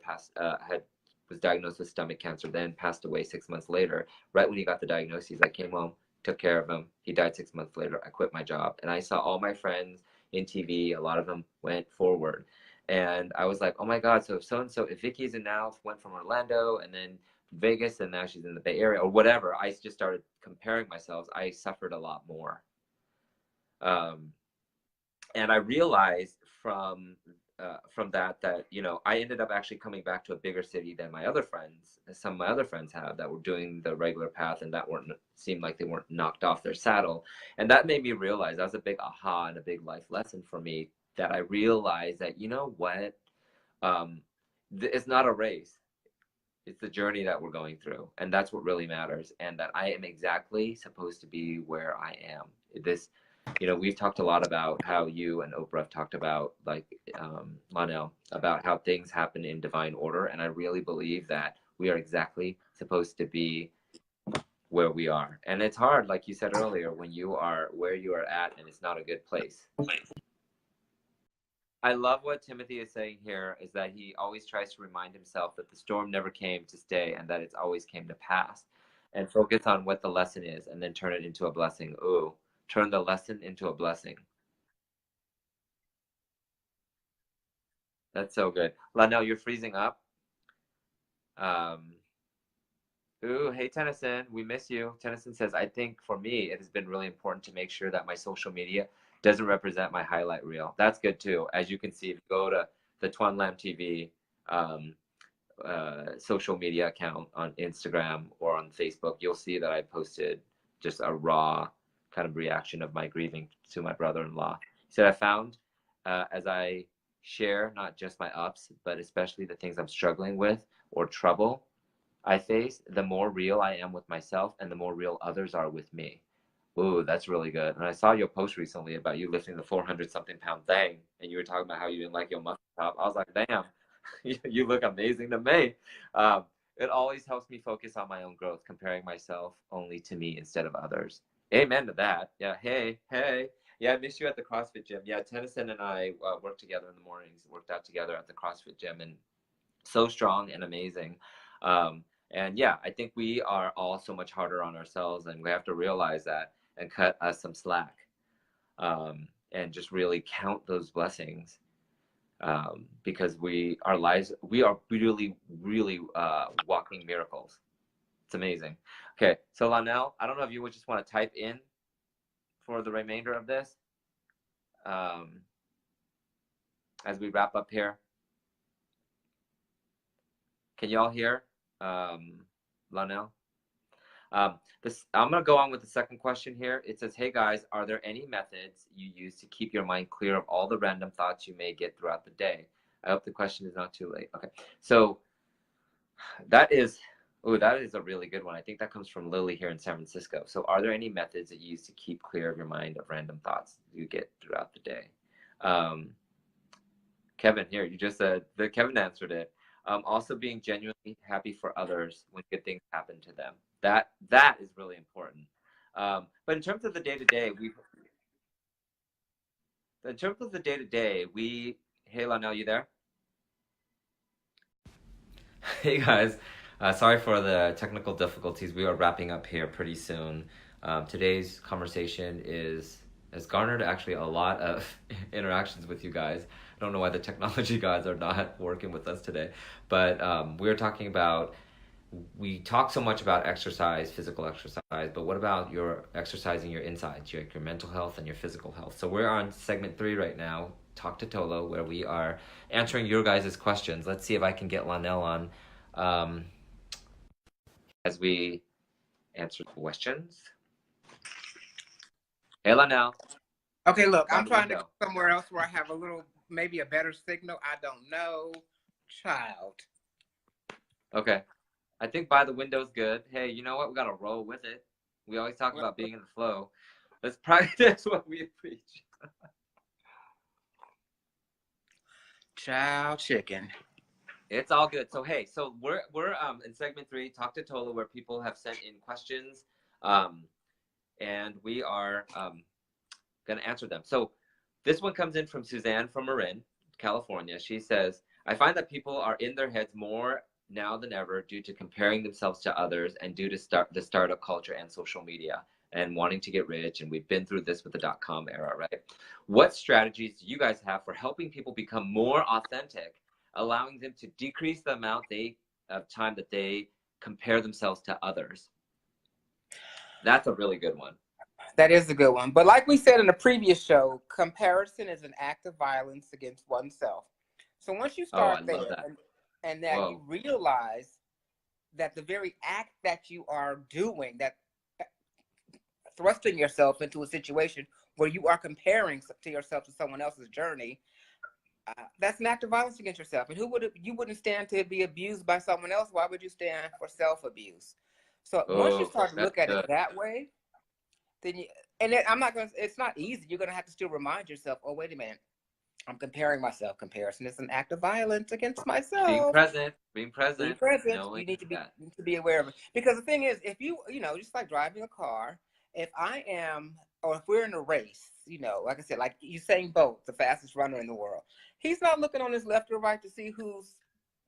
was diagnosed with stomach cancer, then passed away 6 months later, right when he got the diagnosis, I came home, took care of him. He died 6 months later. I quit my job, and I saw all my friends in TV. A lot of them went forward. And I was like, oh my God, so-and-so, if Vicky's in now, went from Orlando and then Vegas and now she's in the Bay Area or whatever, I just started comparing myself. I suffered a lot more. And I realized from that, you know, I ended up actually coming back to a bigger city than my other friends, some of my other friends have, that were doing the regular path and that seemed like they weren't knocked off their saddle. And that made me realize, that was a big aha and a big life lesson for me, that I realized that, you know what, it's not a race. It's the journey that we're going through, and that's what really matters. And that I am exactly supposed to be where I am. This, you know, we've talked a lot about how you and Oprah have talked about, like, Lonnell, about how things happen in divine order. And I really believe that we are exactly supposed to be where we are. And it's hard, like you said earlier, when you are where you are at and it's not a good place. I love what Timothy is saying here, is that he always tries to remind himself that the storm never came to stay and that it's always came to pass, and focus on what the lesson is and then turn it into a blessing. Ooh, turn the lesson into a blessing. That's so good. Lonnell, you're freezing up. Um, ooh, hey, Tennyson, we miss you. Tennyson says, I think for me, it has been really important to make sure that my social media doesn't represent my highlight reel. That's good too. As you can see, if you go to the Toan Lam TV social media account on Instagram or on Facebook, you'll see that I posted just a raw kind of reaction of my grieving to my brother-in-law. He said, I found as I share not just my ups, but especially the things I'm struggling with or trouble I face, the more real I am with myself and the more real others are with me. Ooh, that's really good. And I saw your post recently about you lifting the 400 something pound thing, and you were talking about how you didn't like your muscle top. I was like, damn, you look amazing to me. Um, it always helps me focus on my own growth, comparing myself only to me instead of others. Amen to that. Yeah. Hey, hey. Yeah, I missed you at the CrossFit gym. Yeah, Tennyson and I worked together in the mornings, worked out together at the CrossFit gym, and so strong and amazing. And yeah, I think we are all so much harder on ourselves, and we have to realize that and cut us some slack, and just really count those blessings, because our lives, we are really, really walking miracles. It's amazing. Okay, so Lonnell, I don't know if you would just want to type in for the remainder of this as we wrap up here. Can y'all hear Lonnell? I'm going to go on with the second question here. It says, hey guys, are there any methods you use to keep your mind clear of all the random thoughts you may get throughout the day? I hope the question is not too late. Okay, so that is a really good one. I think that comes from Lily here in San Francisco. So are there any methods that you use to keep clear of your mind of random thoughts you get throughout the day? Kevin, here, you just said, Kevin answered it. Also being genuinely happy for others when good things happen to them. That is really important. But in terms of the day-to-day, hey, Lonnell, you there? Hey guys, sorry for the technical difficulties. We are wrapping up here pretty soon. Today's conversation has garnered actually a lot of interactions with you guys. I don't know why the technology guys are not working with us today, but we're talking about. We talk so much about exercise, physical exercise, but what about your exercising your insides, your mental health and your physical health? So we're on segment 3 right now, Talk to ToLo, where we are answering your guys' questions. Let's see if I can get Lonnell on um, as we answer the questions. Hey, Lonnell. Okay, look, By I'm the trying to window. go somewhere else where I have a little, maybe a better signal. I don't know. Child. Okay. I think by the window's good. Hey, you know what? We got to roll with it. We always talk about being in the flow. Let's practice what we preach. Child chicken. It's all good. So hey, so we're in segment 3, Talk to ToLo, where people have sent in questions, and we are gonna answer them. So this one comes in from Suzanne from Marin, California. She says, "I find that people are in their heads more now than ever due to comparing themselves to others and due to the startup culture and social media and wanting to get rich. And we've been through this with the .com era, right? What strategies do you guys have for helping people become more authentic, allowing them to decrease the amount of time that they compare themselves to others?" That's a really good one. That is a good one. But like we said in the previous show, comparison is an act of violence against oneself. So once you Oh, I start love there that. and that you Whoa. realize that the very act that you are doing, that thrusting yourself into a situation where you are comparing to yourself to someone else's journey, that's an act of violence against yourself. And you wouldn't stand to be abused by someone else? Why would you stand for self-abuse? So once you Oh, start to that's look at it good. that way, then you, and then I'm not going to, it's not easy. You're going to have to still remind yourself, oh, wait a minute. I'm comparing myself. Comparison is an act of violence against Being myself. present, being Be present, present. You knowing need that. to be aware of it. Because the thing is, if you know, just like driving a car, if I am, or if we're in a race, you know, like I said, like Usain Bolt, the fastest runner in the world, he's not looking on his left or right to see who's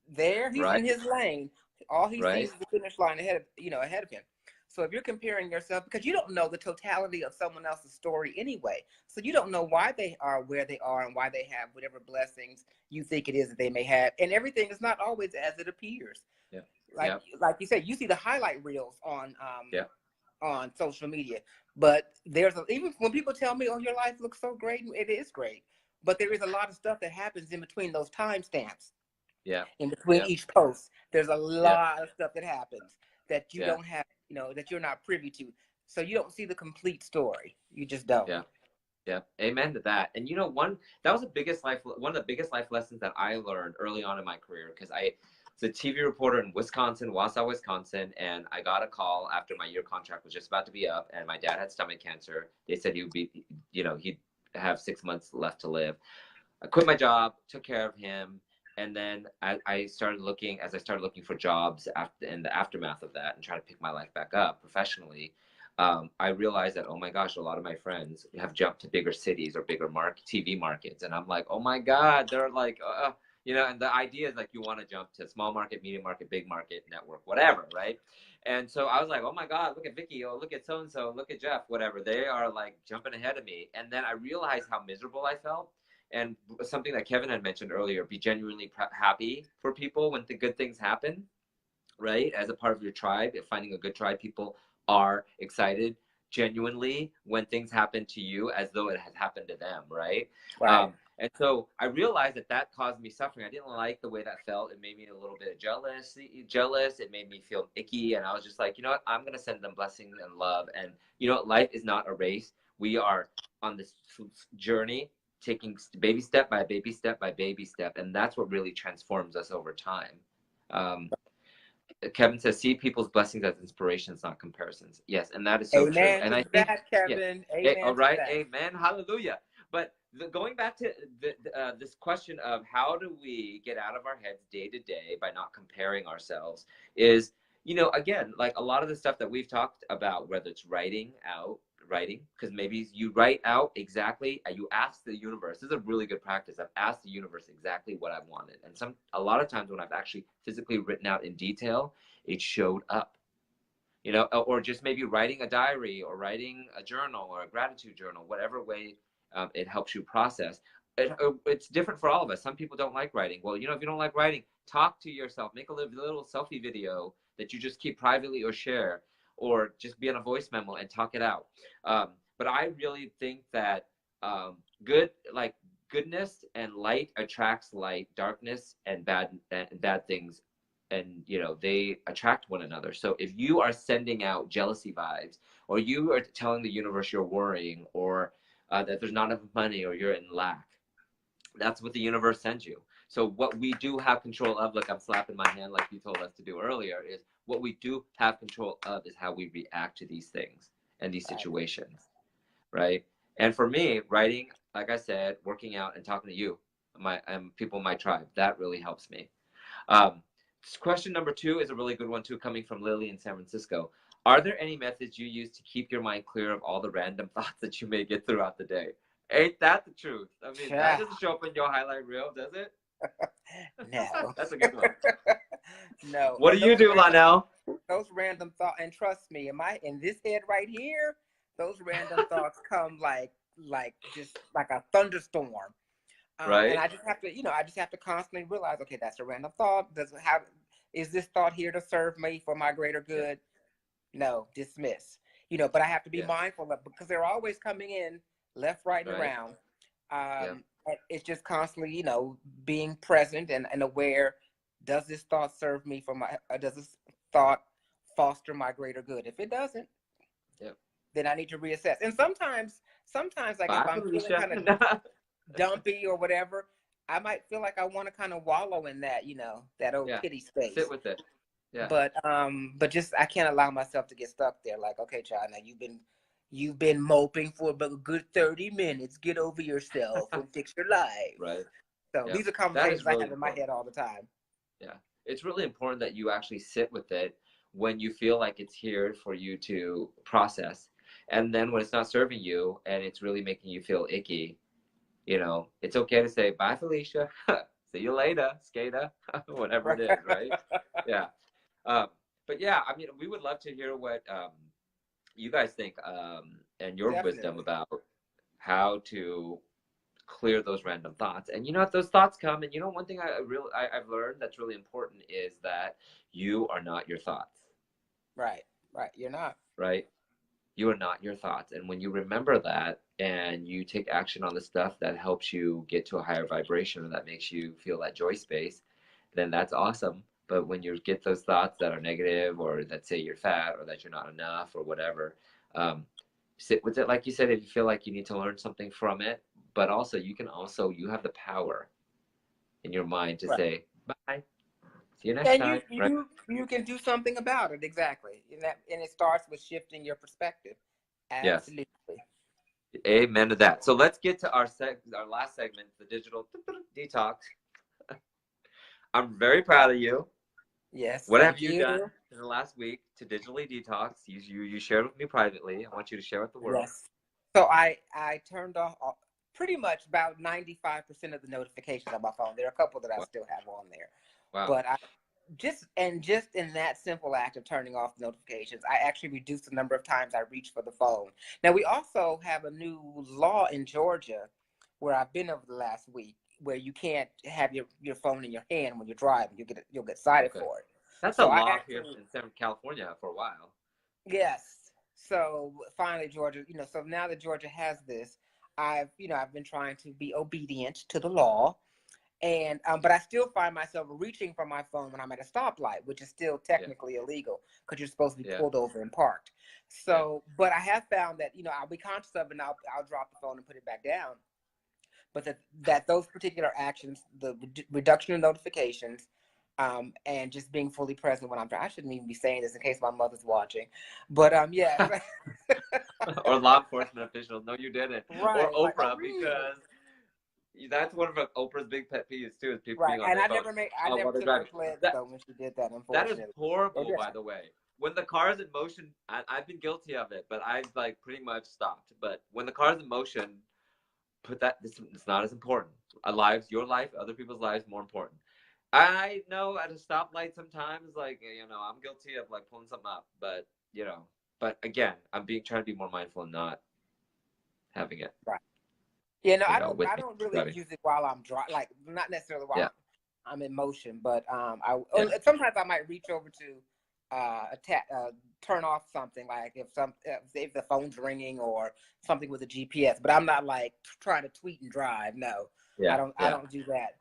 there. He's Right, in his lane. All he right, sees is the finish line ahead of him. So if you're comparing yourself, because you don't know the totality of someone else's story anyway, so you don't know why they are where they are and why they have whatever blessings you think it is that they may have, and everything is not always as it appears. yeah, Like yeah, like you said, you see the highlight reels yeah, on social media, but even when people tell me, "Oh, your life looks so great," it is great, but there is a lot of stuff that happens in between those timestamps. yeah, In between yeah, each post, there's a yeah, lot of stuff that happens that you yeah, don't have, that you're not privy to. So you don't see the complete story. You just don't. yeah, yeah. Amen to that. And you know, that was one of the biggest life lessons that I learned early on in my career, because I was a TV reporter in Wisconsin, Wausau, Wisconsin, and I got a call after my year contract was just about to be up, and my dad had stomach cancer. They said he'd have 6 months left to live. I quit my job, took care of him, and then I started looking for jobs in the aftermath of that and trying to pick my life back up professionally. I realized that, oh my gosh, a lot of my friends have jumped to bigger cities or bigger TV markets, and I'm like, oh my God, they're like, and the idea is like you want to jump to small market, medium market, big market, network, whatever, right? And so I was like, oh my God, look at Vicky, oh look at so and so, look at Jeff, whatever. They are like jumping ahead of me, and then I realized how miserable I felt. And something that Kevin had mentioned earlier, be genuinely happy for people when the good things happen, right? As a part of your tribe, finding a good tribe, people are excited genuinely when things happen to you as though it has happened to them, right? Right. And so I realized that caused me suffering. I didn't like the way that felt. It made me a little bit jealous. It made me feel icky. And I was just like, you know what? I'm going to send them blessings and love. And you know what? Life is not a race. We are on this journey, taking baby step by baby step by baby step. And that's what really transforms us over time. Kevin says, see people's blessings as inspirations, not comparisons. Yes, and that is so true. Amen And I to think, that, yeah, Kevin. Amen all to right, that. amen, hallelujah. But going back to this question of how do we get out of our heads day to day by not comparing ourselves is, again, like a lot of the stuff that we've talked about, whether it's writing out, writing, because maybe you write out exactly, you ask the universe. This is a really good practice. I've asked the universe exactly what I wanted. And a lot of times when I've actually physically written out in detail, it showed up. You know, or just maybe writing a diary or writing a journal or a gratitude journal, whatever way it helps you process. It's different for all of us. Some people don't like writing. Well, you know, if you don't like writing, talk to yourself. Make a little selfie video that you just keep privately or share, or just be on a voice memo and talk it out. But I really think that goodness and light attracts light, darkness and bad things, and you know, they attract one another. So if you are sending out jealousy vibes, or you are telling the universe you're worrying, or that there's not enough money, or you're in lack, that's what the universe sends you. So what we do have control of, look, I'm slapping my hand like you told us to do earlier, is what we do have control of is how we react to these things and these situations, right? And for me, writing, like I said, working out and talking to you, my people in my tribe, that really helps me. Question number 2 is a really good one too, coming from Lily in San Francisco. Are there any methods you use to keep your mind clear of all the random thoughts that you may get throughout the day? Ain't that the truth? I mean, that doesn't show up in your highlight reel, does it? No. That's a good one. No. What do you do, Lonnell? Those random thoughts, and trust me, in this head right here, those random thoughts come like just like a thunderstorm. Right. And I just have to, I just have to constantly realize, okay, that's a random thought. Is this thought here to serve me for my greater good? Yeah. No, dismiss. But I have to be mindful of, because they're always coming in left, right, and around. It's just constantly, being present and aware. Does this thought serve me does this thought foster my greater good? If it doesn't, then I need to reassess. And sometimes like if I'm feeling kind of dumpy or whatever, I might feel like I want to kind of wallow in that, that old pity space. Sit with it. Yeah. But just I can't allow myself to get stuck there. Like, okay, child, now you've been moping for about a good 30 minutes. Get over yourself and fix your life. Right. So these are conversations I have in my head all the time. Yeah. It's really important that you actually sit with it when you feel like it's here for you to process. And then when it's not serving you and it's really making you feel icky, it's okay to say, bye, Felicia. See you later, skater. Whatever it is, right? Yeah. But yeah, I mean, we would love to hear what you guys think and your wisdom about how to clear those random thoughts. And if those thoughts come, and one thing I've learned that's really important is that you are not your thoughts. Right. You're not. Right. You are not your thoughts. And when you remember that and you take action on the stuff that helps you get to a higher vibration, or that makes you feel that joy space, then that's awesome. But when you get those thoughts that are negative, or that say you're fat, or that you're not enough, or whatever, sit with it. Like you said, if you feel like you need to learn something from it, but also you have the power in your mind to say, bye. See you next time. You can do something about it. Exactly. And it starts with shifting your perspective. Absolutely. Yes. Amen to that. So let's get to our last segment, the digital detox. I'm very proud of you. Yes. What have you done in the last week to digitally detox? You shared with me privately. I want you to share with the world. Yes. So I turned off pretty much about 95% of the notifications on my phone. There are a couple that I still have on there. Wow. But just in that simple act of turning off notifications, I actually reduced the number of times I reach for the phone. Now, we also have a new law in Georgia where I've been over the last week, where you can't have your phone in your hand when you're driving. You'll get cited for it. That's a law here in Southern California for a while. Yes. So finally, Georgia, so now that Georgia has this, I've been trying to be obedient to the law. And but I still find myself reaching for my phone when I'm at a stoplight, which is still technically illegal because you're supposed to be pulled over and parked. So, but I have found that I'll be conscious of it, and I'll drop the phone and put it back down. But that those particular actions, the reduction of notifications, and just being fully present when I'm driving. I shouldn't even be saying this in case my mother's watching, but yeah. Or law enforcement officials. No, you didn't. Right. Or Oprah, because that's one of Oprah's big pet peeves too, is people being on their phone. I never took her pledge though when she did that, unfortunately. That is horrible, by the way. when the car is in motion, I've been guilty of it, but I've like pretty much stopped. But when the car is in motion, it's not as important. Your life, other people's lives, more important. I know at a stoplight sometimes, like, I'm guilty of like pulling something up, but but again, I'm trying to be more mindful and not having it. Right. Yeah, no, With I don't really driving. use it while I'm driving, like not necessarily while I'm in motion, but sometimes I might reach over to turn off something, like if the phone's ringing or something with a GPS, but I'm not like trying to tweet and drive. No, I don't do that.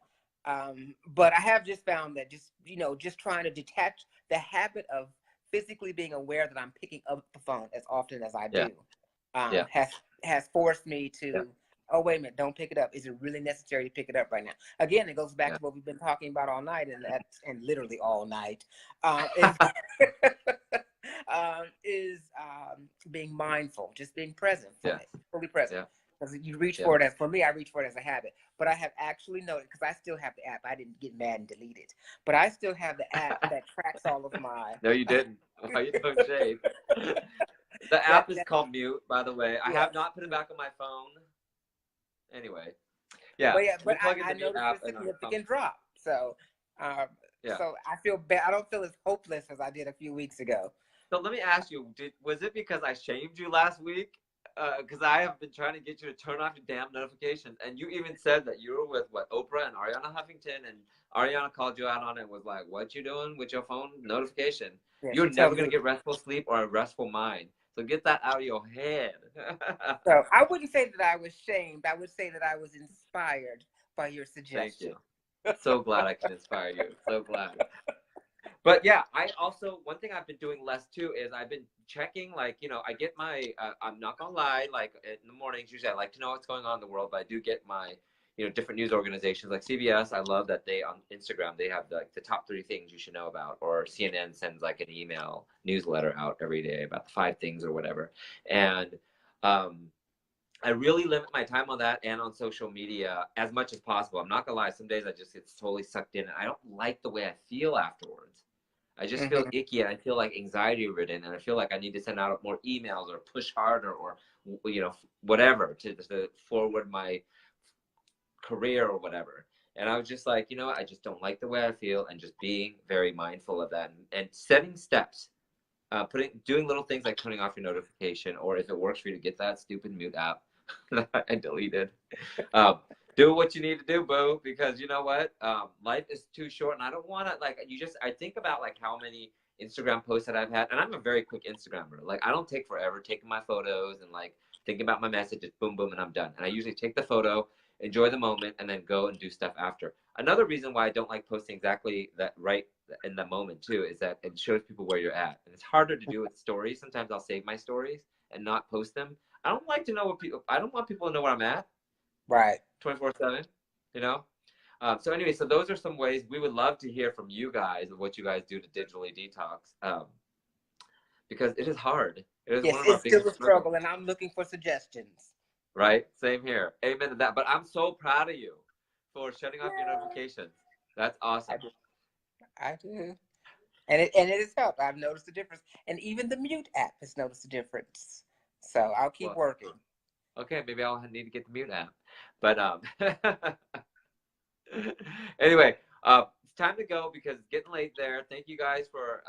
But I have just found that just trying to detach the habit of physically being aware that I'm picking up the phone as often as I do has forced me to, oh, wait a minute, don't pick it up. Is it really necessary to pick it up right now? Again, it goes back to what we've been talking about all night, and literally all night, is being mindful, just being present, fully present. Because you reach for it for me, I reach for it as a habit. But I have actually noticed, because I still have the app. I didn't get mad and delete it. But I still have the app that tracks all of my... No, you didn't. Why you throwing shade? The app is called Mute, by the way. I have not put it back on my phone. Anyway. Yeah. But I noticed a significant drop. So, so I feel bad. I don't feel as hopeless as I did a few weeks ago. So let me ask you, was it because I shamed you last week? Because I have been trying to get you to turn off your damn notifications. And you even said that you were with, Oprah and Ariana Huffington. And Ariana called you out on it and was like, what you doing with your phone notification? Yeah, you're never going to get restful sleep or a restful mind. So get that out of your head. So I wouldn't say that I was shamed. I would say that I was inspired by your suggestion. Thank you. So glad I can inspire you. So glad. But yeah, I also, one thing I've been doing less too is I've been checking, I get my, I'm not gonna lie, like in the mornings, usually I like to know what's going on in the world, but I do get my, different news organizations like CBS. I love that they, on Instagram, they have the top 3 things you should know about, or CNN sends like an email newsletter out every day about the 5 things or whatever. And I really limit my time on that and on social media as much as possible. I'm not gonna lie, some days I just get totally sucked in and I don't like the way I feel afterwards. I just feel icky and I feel like anxiety ridden, and I feel like I need to send out more emails or push harder or, whatever to forward my career or whatever. And I was just like, I just don't like the way I feel, and just being very mindful of that and setting steps, doing little things like turning off your notification, or if it works for you to get that stupid mute app that I deleted. Do what you need to do, boo, because you know what? Life is too short, and I don't want to, I think about how many Instagram posts that I've had, and I'm a very quick Instagrammer. I don't take forever taking my photos and thinking about my messages, boom, boom, and I'm done. And I usually take the photo, enjoy the moment, and then go and do stuff after. Another reason why I don't like posting exactly that right in the moment too is that it shows people where you're at, and it's harder to do with stories. Sometimes I'll save my stories and not post them. I don't like to know I don't want people to know where I'm at. Right. 24/7, So anyway, so those are some ways we would love to hear from you guys of what you guys do to digitally detox, because it is hard. It is one of our biggest still a struggle, and I'm looking for suggestions. Right, same here. Amen to that. But I'm so proud of you for shutting off your notifications. That's awesome. I do. And it has helped. I've noticed the difference, and even the mute app has noticed the difference. So I'll keep working. Okay, maybe I'll need to get the mute app. But anyway, it's time to go because it's getting late there. Thank you guys for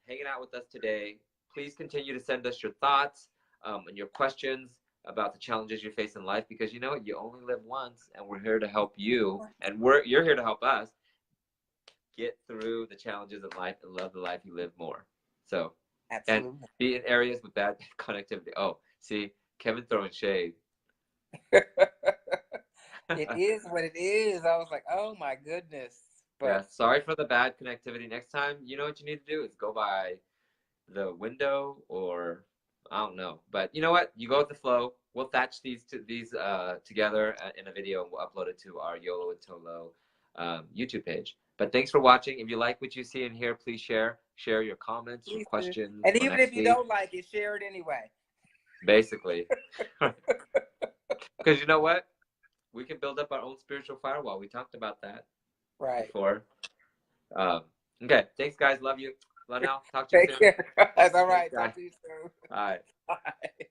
hanging out with us today. Please continue to send us your thoughts and your questions about the challenges you face in life, because you know what? You only live once, and we're here to help you, and you're here to help us get through the challenges of life and love the life you live more. So, absolutely. And be in areas with bad connectivity. Oh, see, Kevin throwing shade. It is what it is. I was like, oh my goodness. But yeah, sorry for the bad connectivity. Next time, you know what you need to do is go by the window, or I don't know. But you know what? You go with the flow. We'll thatch these together in a video, and we'll upload it to our YOLO and ToLo YouTube page. But thanks for watching. If you like what you see and hear, please share your comments, your questions. And even if you don't like it, share it anyway. Basically. Because you know what? We can build up our own spiritual firewall. We talked about that before. Okay. Thanks, guys. Love you. Lonnell, talk to you Take soon. care, guys. All right. Thanks, Talk to you soon. All right. Bye.